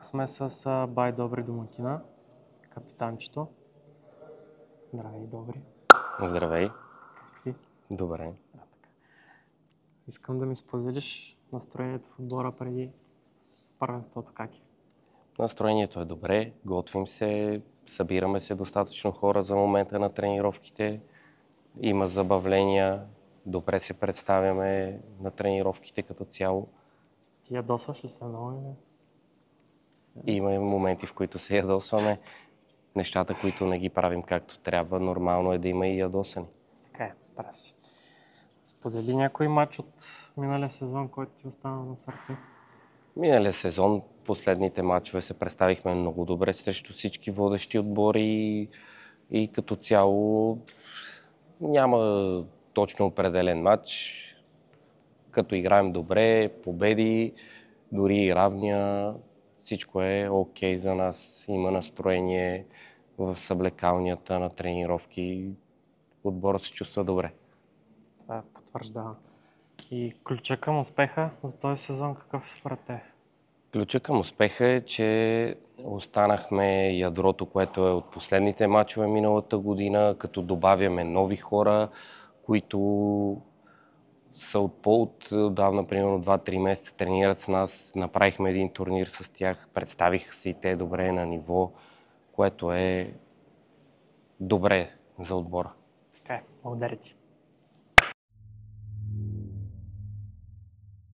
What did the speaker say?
сме с бай Добри домакина, капитанчето. Здравей, Добри. Здравей. Как си? Добре. Искам да ми споделиш настроението в отбора преди първенството как е. Настроението е добре, готвим се, събираме се достатъчно хора за момента на тренировките. Има забавления, добре се представяме на тренировките като цяло. Ти ядосваш ли се много или? Има моменти, в които се ядосваме. Нещата, които не ги правим както трябва, нормално е да има и ядосани. Така е, прави си. Сподели някой матч от миналия сезон, който ти остана на сърце. Миналия сезон, последните матчове се представихме много добре срещу всички водещи отбори и като цяло няма точно определен матч. Като играем добре, победи, дори и равния, всичко е окей за нас. Има настроение в съблекалнята на тренировки. Отборът се чувства добре. Това потвърждава. И ключа към успеха за този сезон какъв е според те? Ключа към успеха е, че останахме ядрото, което е от последните матчове миналата година, като добавяме нови хора, които са отдавна, примерно 2-3 месеца тренират с нас. Направихме един турнир с тях, представиха се и те добре на ниво, което е добре за отбора. Така е, благодаря ти.